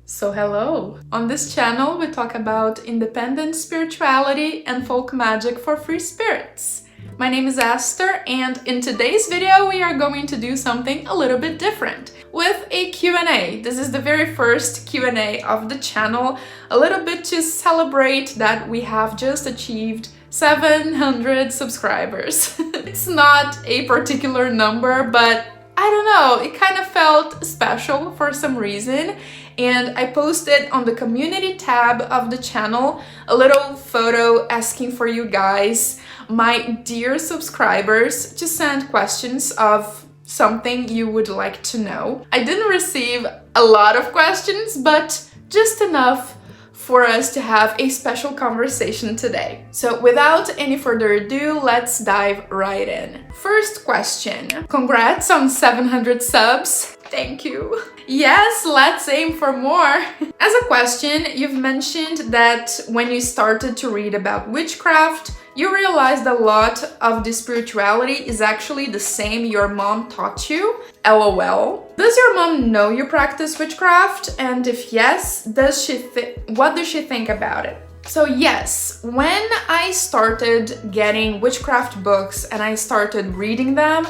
So hello! On this channel we talk about independent spirituality and folk magic for free spirits. My name is Aster, and in today's video we are going to do something a little bit different with a Q&A. This is the very first Q&A of the channel, a little bit to celebrate that we have just achieved 700 subscribers. It's not a particular number, but I don't know, it kind of felt special for some reason, and I posted on the community tab of the channel a little photo asking for you guys, my dear subscribers, to send questions of something you would like to know. I didn't receive a lot of questions, but just enough for us to have a special conversation today. So without any further ado, let's dive right in. First question. Congrats on 700 subs. Thank you. Yes, let's aim for more. As a question, you've mentioned that when you started to read about witchcraft, you realized a lot of the spirituality is actually the same your mom taught you. LOL. Does your mom know you practice witchcraft? And if yes, what does she think about it? So yes, when I started getting witchcraft books and I started reading them,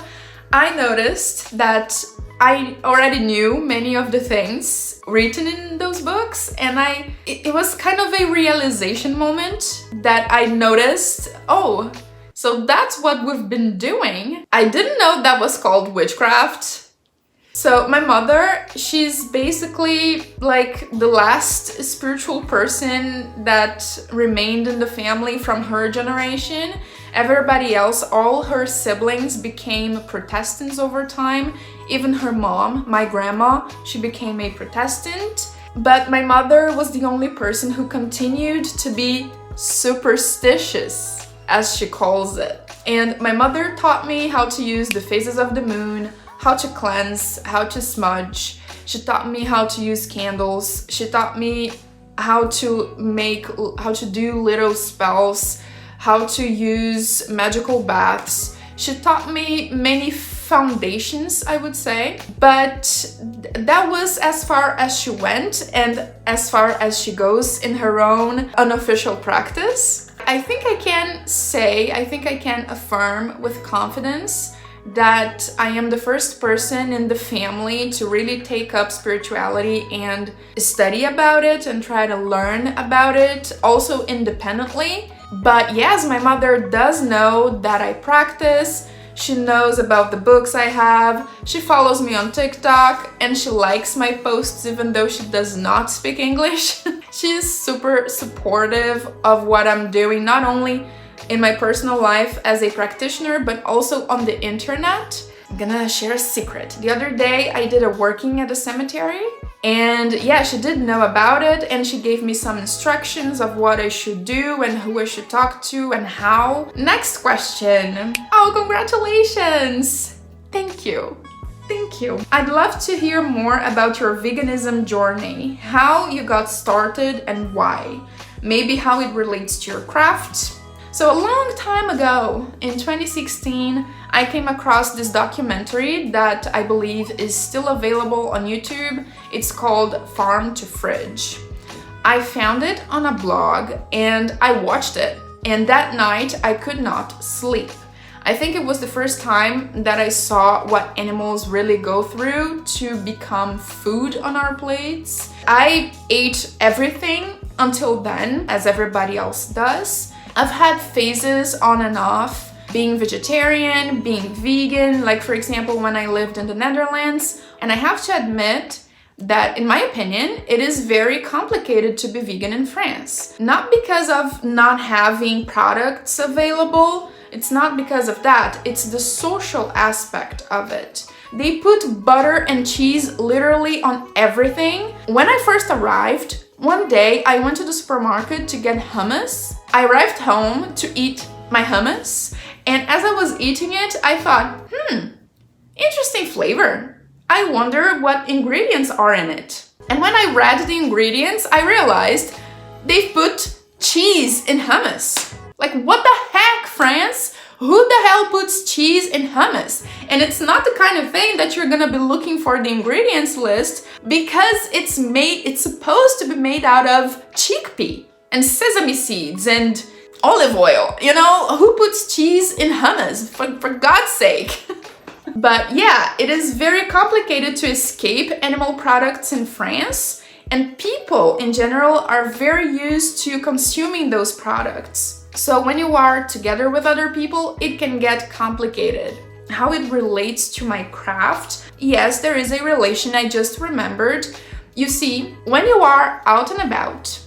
I noticed that I already knew many of the things written in those books, and it was kind of a realization moment that I noticed, oh, so that's what we've been doing. I didn't know that was called witchcraft. So my mother, she's basically like the last spiritual person that remained in the family from her generation. Everybody else, all her siblings became Protestants over time. Even her mom, my grandma, she became a Protestant. But my mother was the only person who continued to be superstitious, as she calls it. And my mother taught me how to use the phases of the moon, how to cleanse, how to smudge. She taught me how to use candles. She taught me how to do little spells, how to use magical baths. She taught me many foundations, I would say, but that was as far as she went and as far as she goes in her own unofficial practice. I think I can affirm with confidence that I am the first person in the family to really take up spirituality and study about it and try to learn about it, also independently. But yes, my mother does know that I practice. She knows about the books I have. She follows me on TikTok and she likes my posts even though she does not speak English. She's super supportive of what I'm doing, not only in my personal life as a practitioner, but also on the internet. I'm gonna share a secret. The other day I did a working at a cemetery, and yeah, she did know about it, and she gave me some instructions of what I should do and who I should talk to and how. Next question. Oh, congratulations! Thank you. Thank you. I'd love to hear more about your veganism journey, how you got started and why. Maybe how it relates to your craft. So a long time ago, in 2016, I came across this documentary that I believe is still available on YouTube. It's called Farm to Fridge. I found it on a blog and I watched it, and that night I could not sleep. I think it was the first time that I saw what animals really go through to become food on our plates. I ate everything until then, as everybody else does. I've had phases on and off, being vegetarian, being vegan, like for example when I lived in the Netherlands. And I have to admit that, in my opinion, it is very complicated to be vegan in France. Not because of not having products available, it's not because of that, it's the social aspect of it. They put butter and cheese literally on everything. When I first arrived, one day I went to the supermarket to get hummus. I arrived home to eat my hummus, and as I was eating it, I thought, interesting flavor. I wonder what ingredients are in it. And when I read the ingredients, I realized they've put cheese in hummus. Like, what the heck, France? Who the hell puts cheese in hummus? And it's not the kind of thing that you're gonna be looking for the ingredients list, because it's supposed to be made out of chickpea and sesame seeds and olive oil. You know, who puts cheese in hummus? For God's sake. But yeah, it is very complicated to escape animal products in France, and people in general are very used to consuming those products. So when you are together with other people, it can get complicated. How it relates to my craft? Yes, there is a relation, I just remembered. You see, when you are out and about,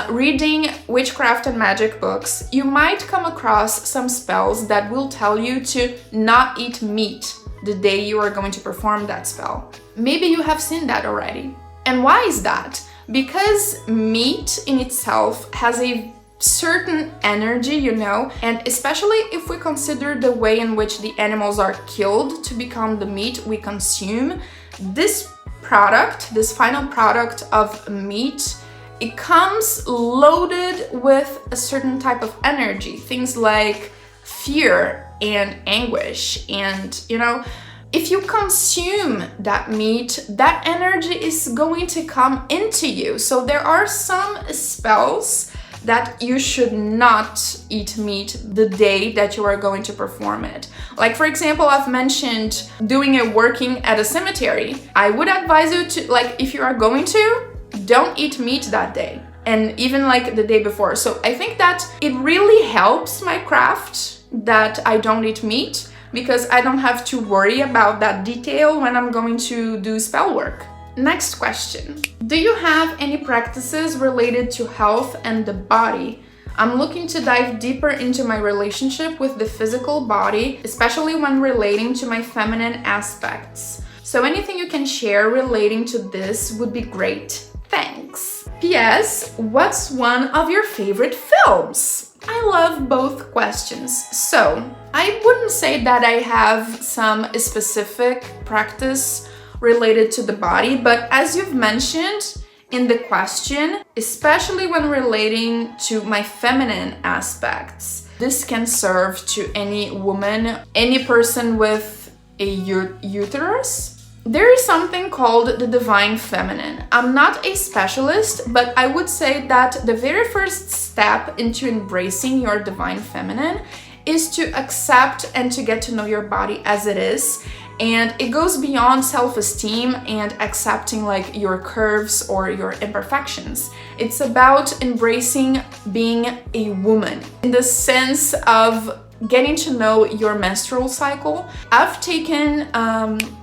reading witchcraft and magic books, you might come across some spells that will tell you to not eat meat the day you are going to perform that spell. Maybe you have seen that already. And why is that? Because meat in itself has a certain energy, you know, and especially if we consider the way in which the animals are killed to become the meat we consume, this product, this final product of meat, it comes loaded with a certain type of energy, things like fear and anguish. And, you know, if you consume that meat, that energy is going to come into you. So there are some spells that you should not eat meat the day that you are going to perform it. Like, for example, I've mentioned doing a working at a cemetery. I would advise you to, like, if you are going to, don't eat meat that day, and even like the day before. So I think that it really helps my craft that I don't eat meat, because I don't have to worry about that detail when I'm going to do spell work. Next question. Do you have any practices related to health and the body? I'm looking to dive deeper into my relationship with the physical body, especially when relating to my feminine aspects. So anything you can share relating to this would be great. Thanks. P.S. What's one of your favorite films? I love both questions. So I wouldn't say that I have some specific practice related to the body, but as you've mentioned in the question, especially when relating to my feminine aspects, this can serve to any woman, any person with a uterus. There is something called the divine feminine. I'm not a specialist, but I would say that the very first step into embracing your divine feminine is to accept and to get to know your body as it is. And it goes beyond self-esteem and accepting like your curves or your imperfections. It's about embracing being a woman in the sense of getting to know your menstrual cycle. I've taken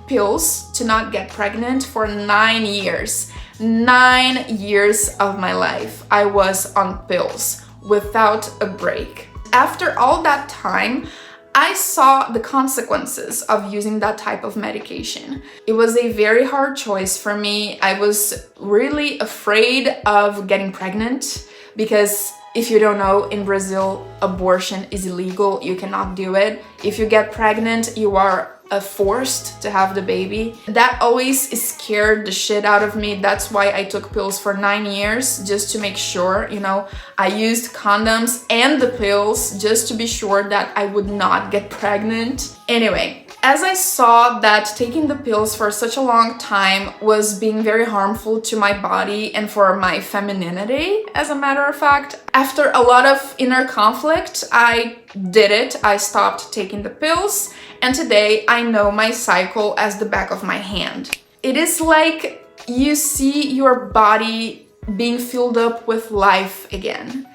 pills to not get pregnant for 9 years. 9 years of my life I was on pills without a break. After all that time, I saw the consequences of using that type of medication. It was a very hard choice for me. I was really afraid of getting pregnant because if you don't know, in Brazil, abortion is illegal. You cannot do it. If you get pregnant, you are forced to have the baby. That always scared the shit out of me. That's why I took pills for 9 years, just to make sure, you know, I used condoms and the pills just to be sure that I would not get pregnant. Anyway, as I saw that taking the pills for such a long time was being very harmful to my body and for my femininity, as a matter of fact, after a lot of inner conflict, I did it. I stopped taking the pills, and today I know my cycle as the back of my hand. It is like you see your body being filled up with life again.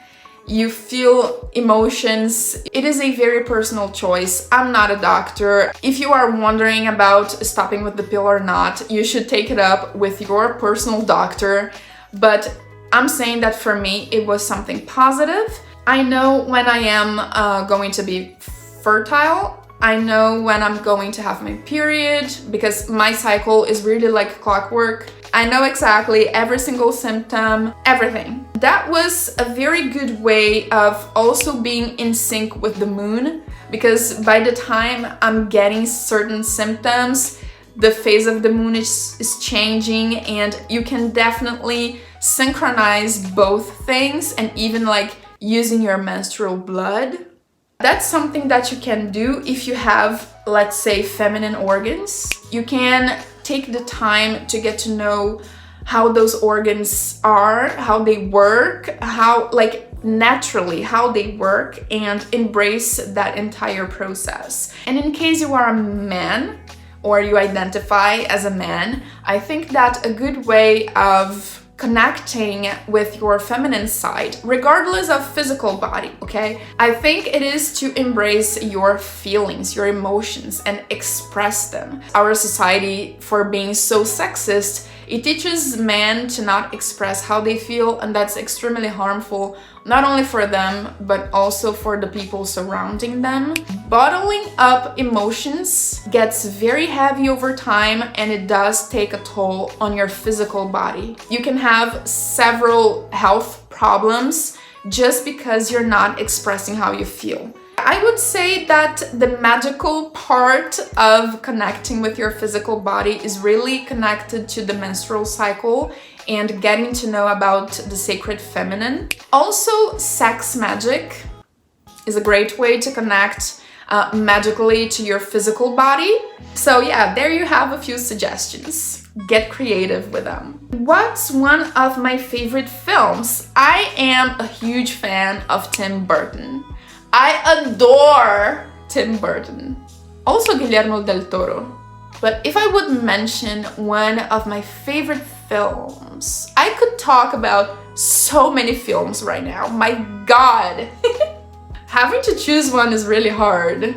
You feel emotions. It is a very personal choice. I'm not a doctor. If you are wondering about stopping with the pill or not, you should take it up with your personal doctor. But I'm saying that for me, it was something positive. I know when I am going to be fertile. I know when I'm going to have my period, because my cycle is really like clockwork. I know exactly every single symptom, everything. That was a very good way of also being in sync with the moon, because by the time I'm getting certain symptoms, the phase of the moon is changing, and you can definitely synchronize both things, and even like using your menstrual blood That's something that you can do if you have, let's say, feminine organs. You can take the time to get to know how those organs are, how they work, how, like, naturally how they work, and embrace that entire process. And in case you are a man or you identify as a man, I think that a good way of connecting with your feminine side, regardless of physical body, okay? I think it is to embrace your feelings, your emotions, and express them. Our society, for being so sexist, it teaches men to not express how they feel, and that's extremely harmful, not only for them, but also for the people surrounding them. Bottling up emotions gets very heavy over time, and it does take a toll on your physical body. You can have several health problems just because you're not expressing how you feel. I would say that the magical part of connecting with your physical body is really connected to the menstrual cycle and getting to know about the sacred feminine. Also, sex magic is a great way to connect magically to your physical body. So yeah, there you have a few suggestions. Get creative with them. What's one of my favorite films? I am a huge fan of Tim Burton. I adore Tim Burton. Also Guillermo del Toro. But if I would mention one of my favorite films, I could talk about so many films right now. My God. Having to choose one is really hard.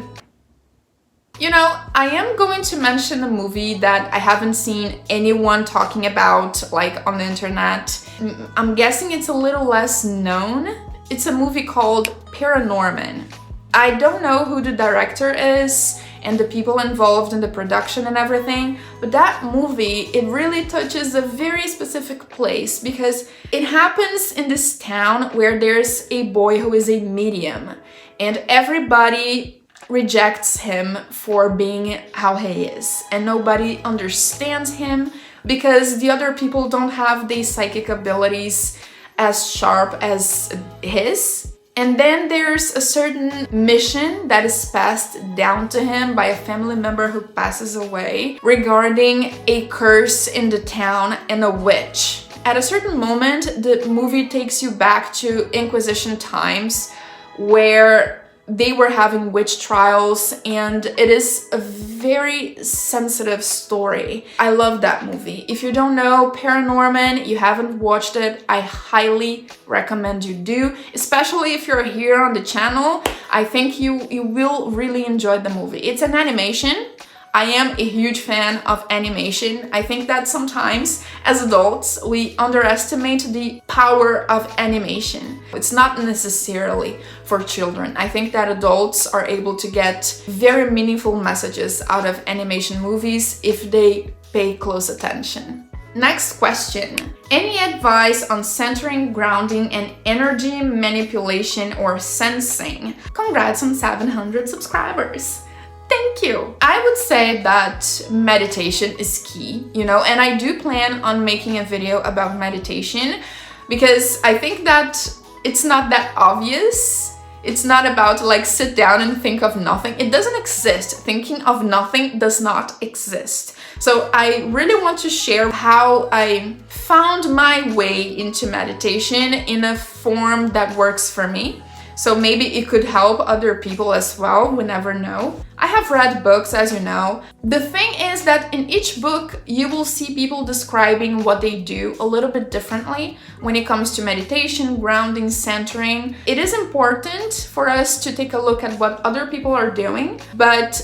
You know, I am going to mention a movie that I haven't seen anyone talking about, like, on the internet. I'm guessing it's a little less known. It's a movie called Paranorman. I don't know who the director is and the people involved in the production and everything, but that movie, it really touches a very specific place because it happens in this town where there's a boy who is a medium, and everybody rejects him for being how he is, and nobody understands him because the other people don't have these psychic abilities as sharp as his. And then there's a certain mission that is passed down to him by a family member who passes away regarding a curse in the town and a witch. At a certain moment, the movie takes you back to Inquisition times where they were having witch trials, and it is a very sensitive story. I love that movie. If you don't know Paranorman, you haven't watched it, I highly recommend you do, especially if you're here on the channel. I think you will really enjoy the movie. It's an animation. I am a huge fan of animation. I think that sometimes, as adults, we underestimate the power of animation. It's not necessarily for children. I think that adults are able to get very meaningful messages out of animation movies if they pay close attention. Next question. Any advice on centering, grounding, and energy manipulation or sensing? Congrats on 700 subscribers. Thank you. I would say that meditation is key, you know, and I do plan on making a video about meditation because I think that it's not that obvious. It's not about like sit down and think of nothing. It doesn't exist. Thinking of nothing does not exist. So I really want to share how I found my way into meditation in a form that works for me. So maybe it could help other people as well, we never know. I have read books, as you know. The thing is that in each book, you will see people describing what they do a little bit differently when it comes to meditation, grounding, centering. It is important for us to take a look at what other people are doing, but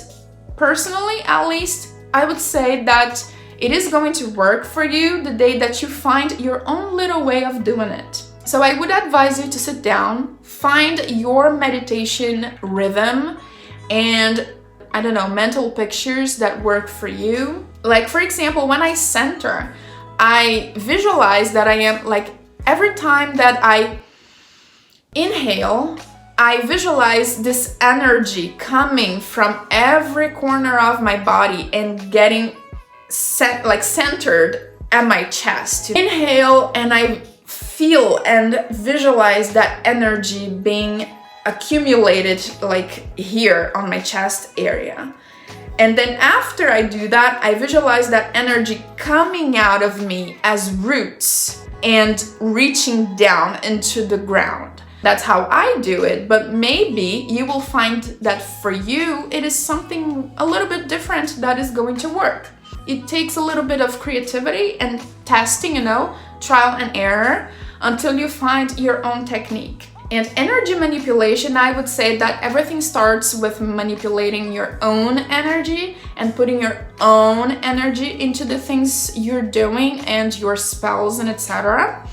personally, at least, I would say that it is going to work for you the day that you find your own little way of doing it. So I would advise you to sit down, find your meditation rhythm and, I don't know, mental pictures that work for you. Like, for example, when I center, I visualize that I am, like, every time that I inhale, I visualize this energy coming from every corner of my body and getting centered at my chest. Inhale, and I feel and visualize that energy being accumulated like here on my chest area. And then after I do that, I visualize that energy coming out of me as roots and reaching down into the ground. That's how I do it, but maybe you will find that for you, it is something a little bit different that is going to work. It takes a little bit of creativity and testing, trial and error until you find your own technique. And energy manipulation, I would say that everything starts with manipulating your own energy and putting your own energy into the things you're doing and your spells and etc.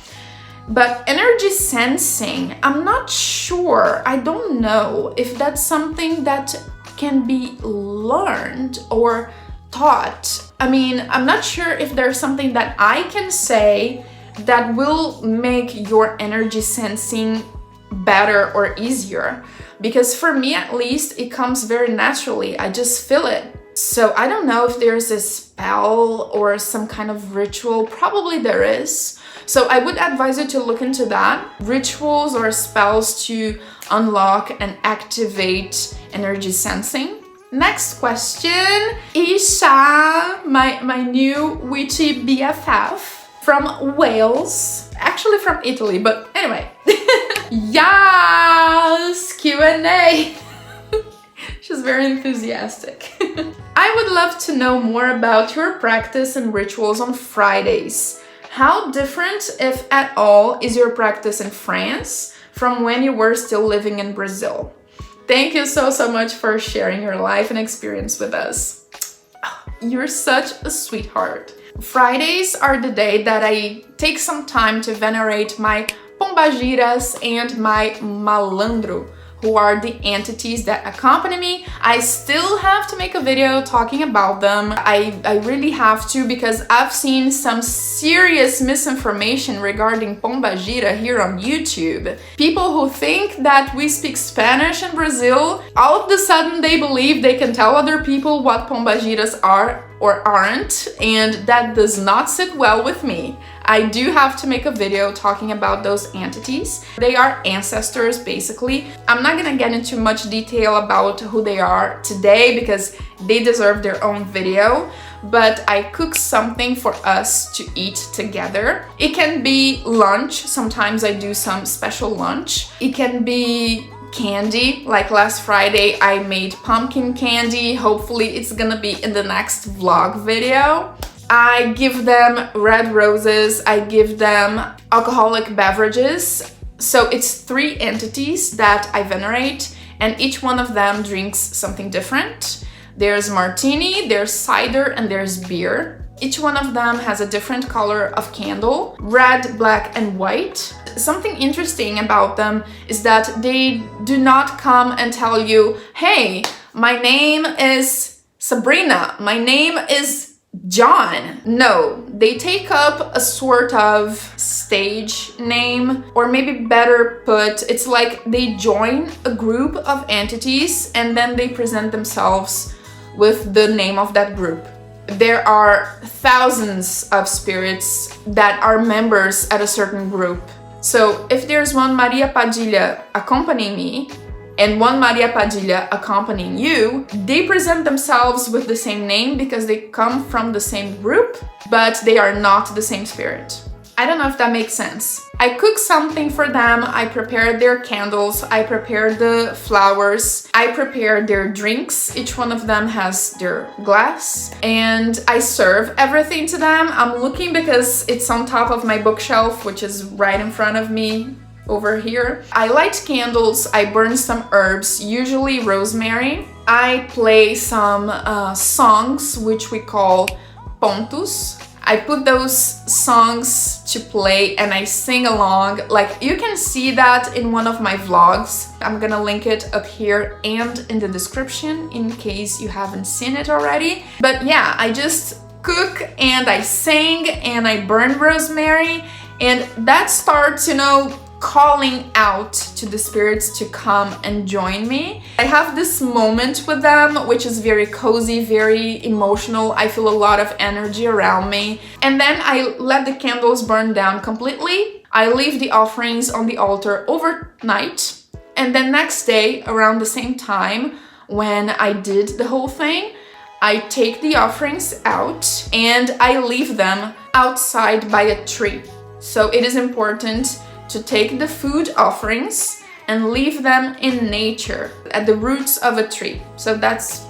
But energy sensing, I'm not sure. I don't know if that's something that can be learned or taught. I mean, I'm not sure if there's something that I can say that will make your energy sensing better or easier, because for me at least it comes very naturally. I just feel it. So I don't know if there's a spell or some kind of ritual. Probably there is. So I would advise you to look into that. Rituals or spells to unlock and activate energy sensing. Next question. Isha, my new witchy BFF from Wales. Actually from Italy, but anyway. Yes, Q&A. She's very enthusiastic. I would love to know more about your practice and rituals on Fridays. How different, if at all, is your practice in France from when you were still living in Brazil? Thank you so much for sharing your life and experience with us. You're such a sweetheart. Fridays are the day that I take some time to venerate my pombagiras and my malandro, who are the entities that accompany me. I still have to make a video talking about them. I really have to, because I've seen some serious misinformation regarding pombagira here on YouTube. People who think that we speak Spanish in Brazil, all of a sudden they believe they can tell other people what pombagiras are or aren't, and that does not sit well with me. I do have to make a video talking about those entities. They are ancestors, basically. I'm not gonna get into much detail about who they are today because they deserve their own video, but I cook something for us to eat together. It can be lunch. Sometimes I do some special lunch. It can be candy, like last Friday I made pumpkin candy. Hopefully it's gonna be in the next vlog video. I give them red roses, I give them alcoholic beverages. So it's 3 entities that I venerate, and each one of them drinks something different. There's martini, there's cider, and there's beer. Each one of them has a different color of candle, red, black, and white. Something interesting about them is that they do not come and tell you, hey, my name is Sabrina, my name is John. No, they take up a sort of stage name, or maybe better put, it's like they join a group of entities and then they present themselves with the name of that group. There are thousands of spirits that are members at a certain group. So if there's one Maria Padilha accompanying me, and one Maria Padilha accompanying you, they present themselves with the same name because they come from the same group, but they are not the same spirit. I don't know if that makes sense. I cook something for them, I prepare their candles, I prepare the flowers, I prepare their drinks, each one of them has their glass, and I serve everything to them. I'm looking because it's on top of my bookshelf, which is right in front of me. Over here. I light candles, I burn some herbs, usually rosemary. I play some songs, which we call pontos. I put those songs to play and I sing along. Like, you can see that in one of my vlogs. I'm gonna link it up here and in the description in case you haven't seen it already. But yeah, I just cook and I sing and I burn rosemary, and that starts, calling out to the spirits to come and join me. I have this moment with them, which is very cozy, very emotional. I feel a lot of energy around me. And then I let the candles burn down completely. I leave the offerings on the altar overnight. And then next day, around the same time when I did the whole thing, I take the offerings out and I leave them outside by a tree. So it is important to take the food offerings and leave them in nature at the roots of a tree. So that's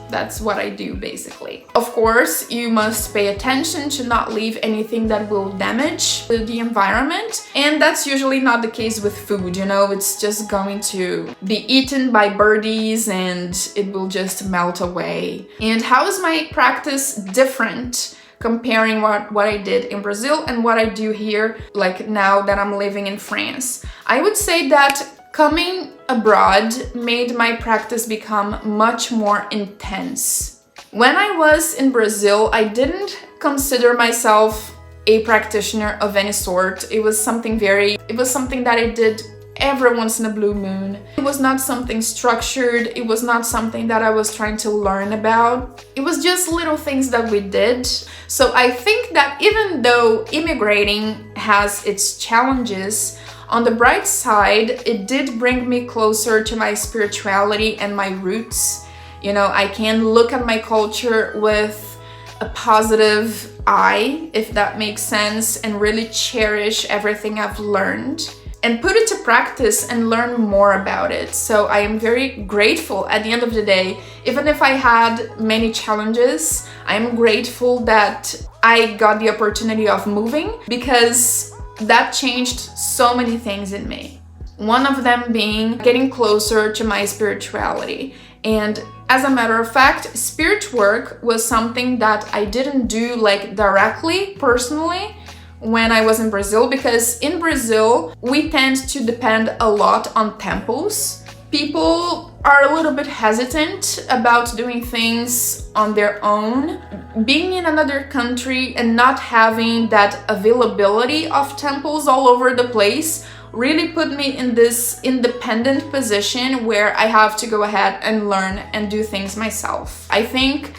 what I do basically. Of course, you must pay attention to not leave anything that will damage the environment. And that's usually not the case with food, you know, it's just going to be eaten by birdies and it will just melt away. And how is my practice different comparing what I did in Brazil and what I do here, like now that I'm living in France? I would say that coming abroad made my practice become much more intense. When I was in Brazil, I didn't consider myself a practitioner of any sort. It was something that I did every once in a blue moon. It was not something structured. It was not something that I was trying to learn about. It was just little things that we did. So I think that even though immigrating has its challenges, on the bright side, it did bring me closer to my spirituality and my roots. You know, I can look at my culture with a positive eye, if that makes sense, and really cherish everything I've learned and put it to practice and learn more about it. So I am very grateful at the end of the day. Even if I had many challenges, I am grateful that I got the opportunity of moving, because that changed so many things in me. One of them being getting closer to my spirituality. And as a matter of fact, spirit work was something that I didn't do like directly, personally, when I was in Brazil, because in Brazil, we tend to depend a lot on temples. People are a little bit hesitant about doing things on their own. Being in another country and not having that availability of temples all over the place really put me in this independent position where I have to go ahead and learn and do things myself. I think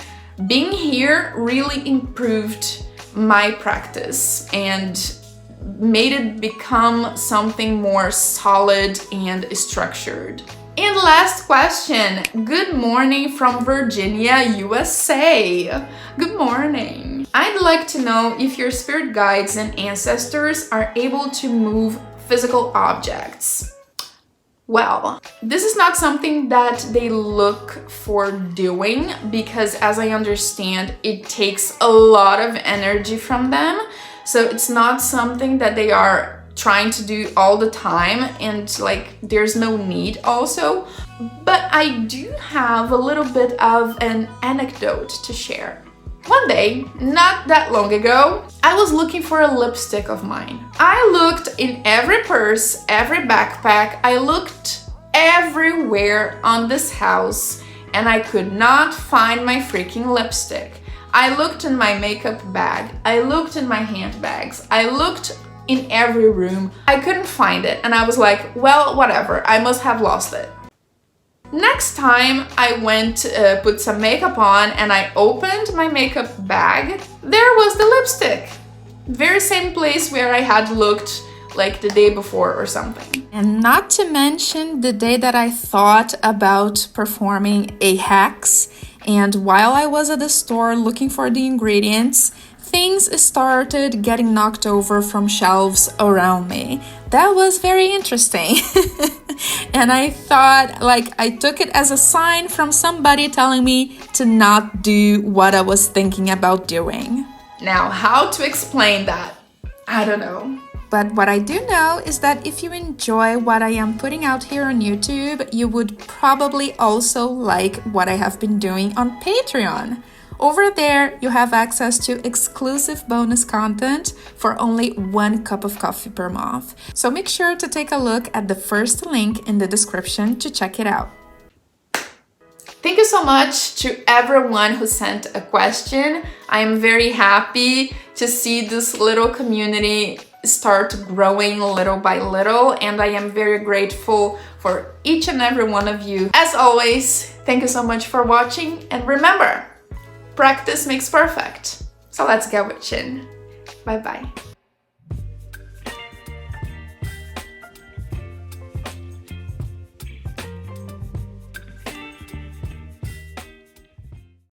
being here really improved my practice and made it become something more solid and structured. And last question. Good morning from Virginia, USA. Good morning. I'd like to know if your spirit guides and ancestors are able to move physical objects. Well, this is not something that they look for doing, because as I understand, it takes a lot of energy from them. So it's not something that they are trying to do all the time, and like there's no need also. But I do have a little bit of an anecdote to share. One day, not that long ago, I was looking for a lipstick of mine. I looked in every purse, every backpack, I looked everywhere on this house, and I could not find my freaking lipstick. I looked in my makeup bag, I looked in my handbags, I looked in every room. I couldn't find it, and I was like, well, whatever, I must have lost it. Next time I went to put some makeup on and I opened my makeup bag, there was the lipstick. Very same place where I had looked like the day before or something. And not to mention the day that I thought about performing a hacks, and while I was at the store looking for the ingredients, things started getting knocked over from shelves around me. That was very interesting. And I thought, like, I took it as a sign from somebody telling me to not do what I was thinking about doing. Now, how to explain that? I don't know. But what I do know is that if you enjoy what I am putting out here on YouTube, you would probably also like what I have been doing on Patreon. Over there, you have access to exclusive bonus content for only 1 cup of coffee per month. So make sure to take a look at the first link in the description to check it out. Thank you so much to everyone who sent a question. I am very happy to see this little community start growing little by little, and I am very grateful for each and every one of you. As always, thank you so much for watching, and remember, practice makes perfect. So let's get witching. Bye bye.